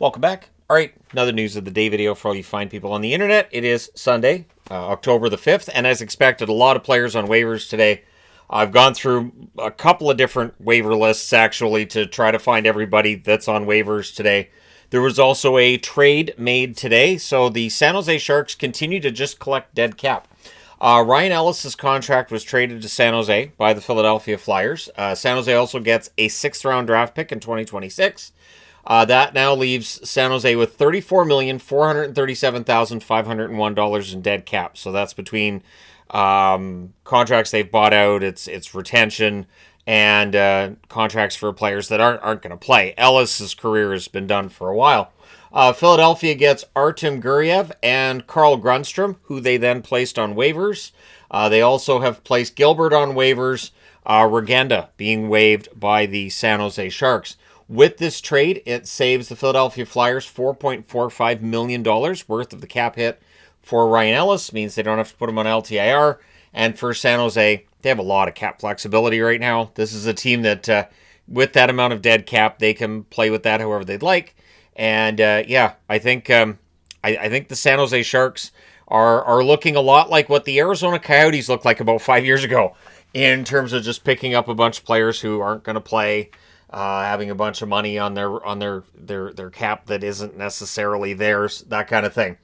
Welcome back. All right, another news of the day video for all you fine people on the internet. It is Sunday, October the 5th, and as expected, a lot of players on waivers today. I've gone through a couple of different waiver lists, actually, to try to find everybody that's on waivers today. There was also a trade made today, so the San Jose Sharks continue to just collect dead cap. Ryan Ellis' contract was traded to San Jose by the Philadelphia Flyers. San Jose also gets a 6th-round draft pick in 2026. That now leaves San Jose with $34,437,501 in dead cap. So that's between contracts they've bought out, it's retention, and contracts for players that aren't going to play. Ellis' career has been done for a while. Philadelphia gets Artem Guriev and Carl Grundstrom, who they then placed on waivers. They also have placed Gilbert on waivers, Regenda being waived by the San Jose Sharks. With this trade, it saves the Philadelphia Flyers $4.45 million worth of the cap hit for Ryan Ellis. Means they don't have to put him on LTIR. And for San Jose, they have a lot of cap flexibility right now. This is a team that, with that amount of dead cap, they can play with that however they'd like. And I think the San Jose Sharks are looking a lot like what the Arizona Coyotes looked like about 5 years ago in terms of just picking up a bunch of players who aren't going to play. Having a bunch of money on their cap that isn't necessarily theirs, that kind of thing.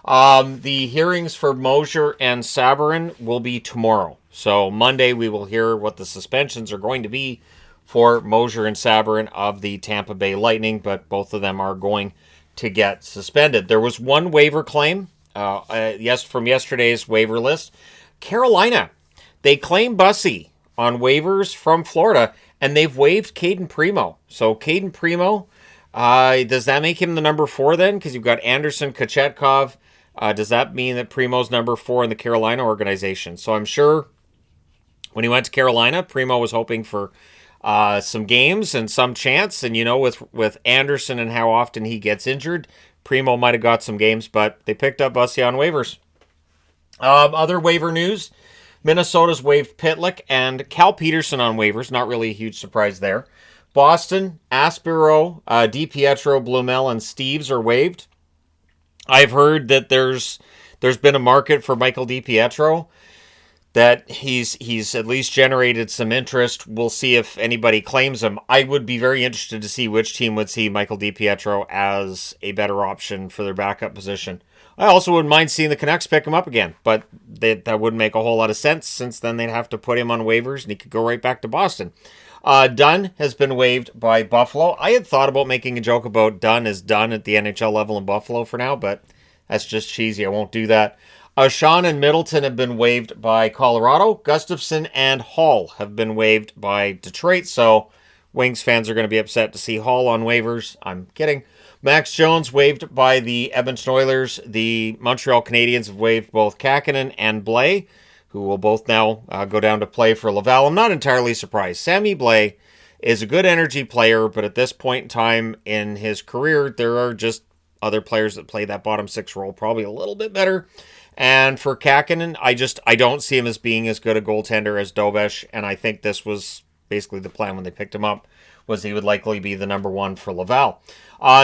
The hearings for Mosier and Sabourin will be tomorrow. So Monday we will hear what the suspensions are going to be for Mosier and Sabourin of the Tampa Bay Lightning, but both of them are going to get suspended. There was one waiver claim, from yesterday's waiver list. Carolina, they claim Bussy on waivers from Florida, and they've waived Caden Primo. So Caden Primo, does that make him the number 4 then? Because you've got Anderson, Kochetkov. Does that mean that Primo's number 4 in the Carolina organization? So I'm sure when he went to Carolina, Primo was hoping for some games and some chance. And, with Anderson and how often he gets injured, Primo might have got some games, but they picked up Bussy on waivers. Other waiver news. Minnesota's waived Pitlick and Cal Peterson on waivers. Not really a huge surprise there. Boston, Aspiro, DiPietro, Blumel, and Steves are waived. I've heard that there's been a market for Michael DiPietro, that he's at least generated some interest. We'll see if anybody claims him. I would be very interested to see which team would see Michael DiPietro as a better option for their backup position. I also wouldn't mind seeing the Canucks pick him up again, but that wouldn't make a whole lot of sense, since then they'd have to put him on waivers and he could go right back to Boston. Dunn has been waived by Buffalo. I had thought about making a joke about Dunn as done at the NHL level in Buffalo for now, but that's just cheesy. I won't do that. Sean and Middleton have been waived by Colorado. Gustafson and Hall have been waived by Detroit, so Wings fans are going to be upset to see Hall on waivers. I'm kidding. Max Jones waived by the Edmonton Oilers. The Montreal Canadiens have waived both Kakkonen and Blais, who will both now go down to play for Laval. I'm not entirely surprised. Sammy Blais is a good energy player, but at this point in time in his career, there are just other players that play that bottom 6 role probably a little bit better. And for Kakkonen, I don't see him as being as good a goaltender as Dobesh, and I think this was basically the plan when they picked him up, was he would likely be the number 1 for Laval.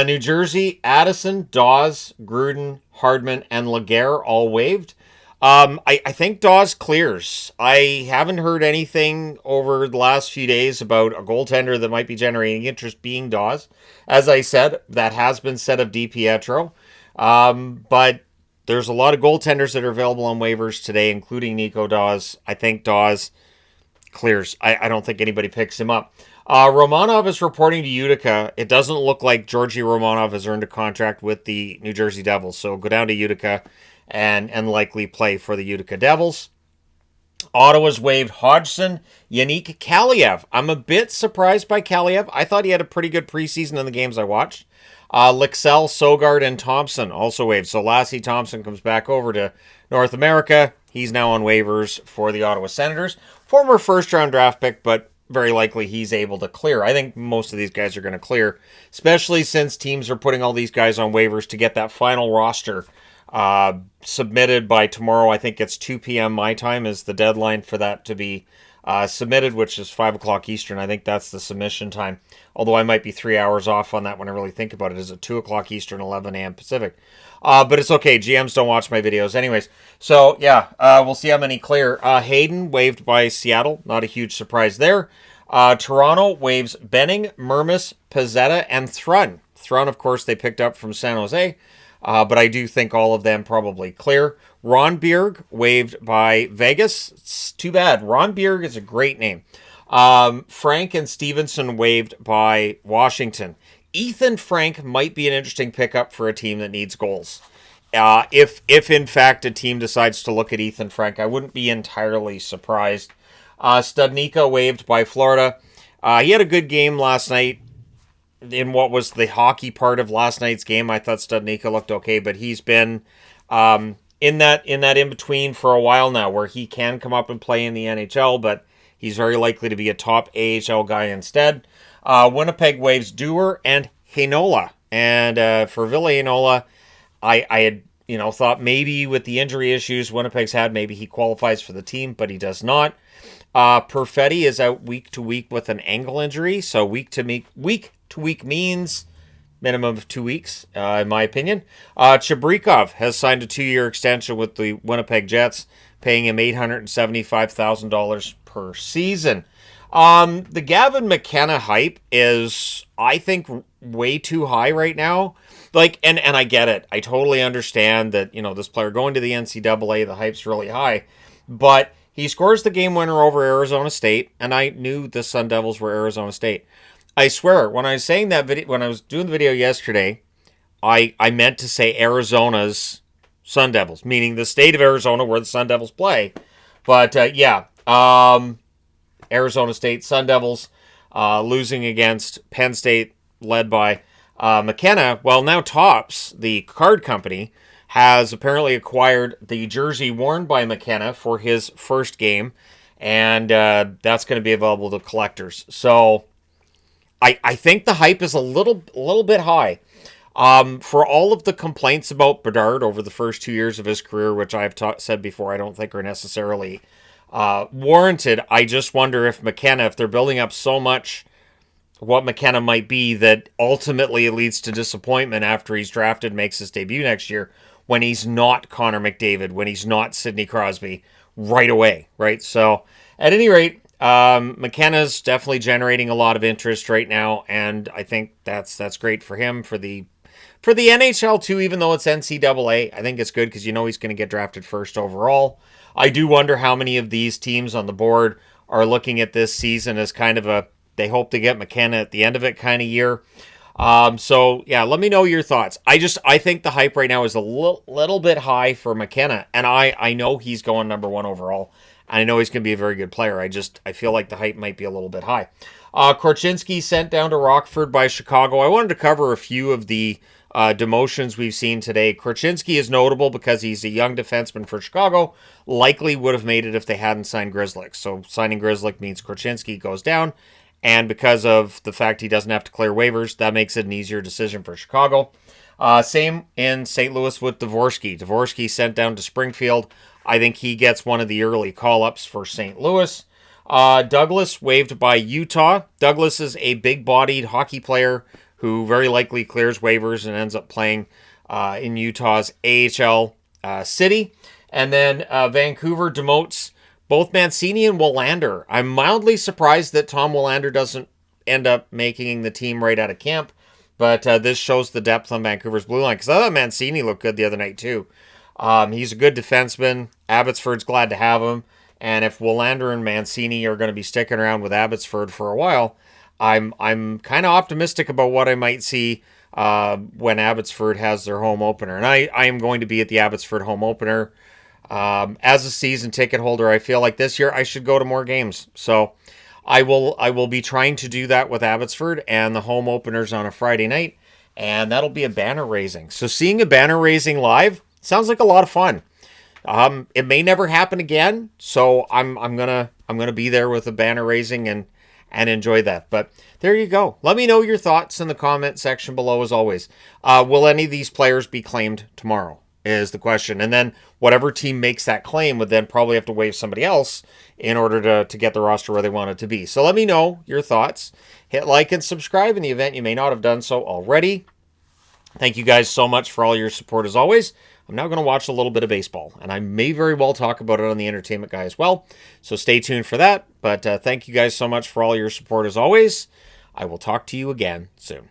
New Jersey, Addison, Dawes, Gruden, Hardman, and Laguerre all waived. I think Dawes clears. I haven't heard anything over the last few days about a goaltender that might be generating interest being Dawes. As I said, that has been said of DiPietro. But there's a lot of goaltenders that are available on waivers today, including Nico Dawes. I think Dawes clears. I don't think anybody picks him up. Romanov is reporting to Utica. It doesn't look like Georgi Romanov has earned a contract with the New Jersey Devils, so go down to Utica and likely play for the Utica Devils. Ottawa's waived Hodgson, Yannick Kaliev. I'm a bit surprised by Kaliev. I thought he had a pretty good preseason in the games I watched. Lixell, Sogard, and Thompson also waived. So Lassie Thompson comes back over to North America. He's now on waivers for the Ottawa Senators. Former first-round draft pick, but very likely he's able to clear. I think most of these guys are going to clear, especially since teams are putting all these guys on waivers to get that final roster submitted by tomorrow. I think it's 2 p.m. my time is the deadline for that to be submitted, which is 5 o'clock Eastern. I think that's the submission time. Although I might be 3 hours off on that when I really think about it. Is it 2 o'clock Eastern, 11 a.m. Pacific? But it's okay. GMs don't watch my videos. Anyways, so yeah, we'll see how many clear. Hayden waived by Seattle. Not a huge surprise there. Toronto waives Benning, Murmis, Pizzetta, and Thrun. Thrun, of course, they picked up from San Jose. But I do think all of them probably clear. Ron Bjerg waived by Vegas. It's too bad. Ron Bjerg is a great name. Frank and Stevenson waived by Washington. Ethan Frank might be an interesting pickup for a team that needs goals. If in fact a team decides to look at Ethan Frank, I wouldn't be entirely surprised. Studnicka waived by Florida. He had a good game last night. In what was the hockey part of last night's game, I thought Studnicka looked okay, but he's been in that in between for a while now, where he can come up and play in the NHL, but he's very likely to be a top AHL guy instead. Winnipeg waives Dewar and Heinola, and for Ville Heinola, I had thought maybe with the injury issues Winnipeg's had, maybe he qualifies for the team, but he does not. Perfetti is out week to week with an ankle injury, so week to week means minimum of 2 weeks, in my opinion. Chabrikov has signed a 2-year extension with the Winnipeg Jets, paying him $875,000 per season. The Gavin McKenna hype is, I think, way too high right now. And I get it. I totally understand that, this player going to the NCAA, the hype's really high. But he scores the game winner over Arizona State, and I knew the Sun Devils were Arizona State. I swear, when I was saying that video, when I was doing the video yesterday, I meant to say Arizona's Sun Devils, meaning the state of Arizona where the Sun Devils play. But Arizona State Sun Devils losing against Penn State, led by McKenna. Well, now Topps, the card company, has apparently acquired the jersey worn by McKenna for his first game, and that's going to be available to collectors. So I think the hype is a little bit high. For all of the complaints about Bedard over the first 2 years of his career, which I've said before, I don't think are necessarily warranted. I just wonder if McKenna, if they're building up so much what McKenna might be, that ultimately it leads to disappointment after he's drafted, makes his debut next year, when he's not Connor McDavid, when he's not Sidney Crosby right away, right? So at any rate, McKenna's definitely generating a lot of interest right now, and I think that's great for him, for the NHL too, even though it's NCAA. I think it's good because he's going to get drafted first overall. I do wonder how many of these teams on the board are looking at this season as kind of they hope to get McKenna at the end of it kind of year. So yeah, let me know your thoughts. I think the hype right now is a little bit high for McKenna, and I know he's going number 1 overall, and I know he's going to be a very good player. I feel like the hype might be a little bit high. Korchinski sent down to Rockford by Chicago. I wanted to cover a few of the demotions we've seen today. Korchinski is notable because he's a young defenseman for Chicago. Likely would have made it if they hadn't signed Grzelcyk. So signing Grzelcyk means Korchinski goes down. And because of the fact he doesn't have to clear waivers, that makes it an easier decision for Chicago. Same in St. Louis with Dvorsky. Dvorsky sent down to Springfield. I think he gets one of the early call-ups for St. Louis. Douglas waived by Utah. Douglas is a big-bodied hockey player who very likely clears waivers and ends up playing in Utah's AHL city. And then Vancouver demotes both Mancini and Willander. I'm mildly surprised that Tom Willander doesn't end up making the team right out of camp, but this shows the depth on Vancouver's blue line, because I thought Mancini looked good the other night too. He's a good defenseman. Abbotsford's glad to have him, and if Willander and Mancini are going to be sticking around with Abbotsford for a while, I'm kind of optimistic about what I might see when Abbotsford has their home opener, and I am going to be at the Abbotsford home opener. As a season ticket holder, I feel like this year I should go to more games. So I will be trying to do that with Abbotsford, and the home openers on a Friday night, and that'll be a banner raising. So seeing a banner raising live sounds like a lot of fun. It may never happen again, so I'm gonna be there with a banner raising and enjoy that. But there you go. Let me know your thoughts in the comment section below as always. Will any of these players be claimed tomorrow? is the question. And then whatever team makes that claim would then probably have to waive somebody else in order to get the roster where they want it to be. So let me know your thoughts. Hit like and subscribe in the event you may not have done so already. Thank you guys so much for all your support as always. I'm now going to watch a little bit of baseball, and I may very well talk about it on the Entertainment Guy as well. So stay tuned for that. But thank you guys so much for all your support as always. I will talk to you again soon.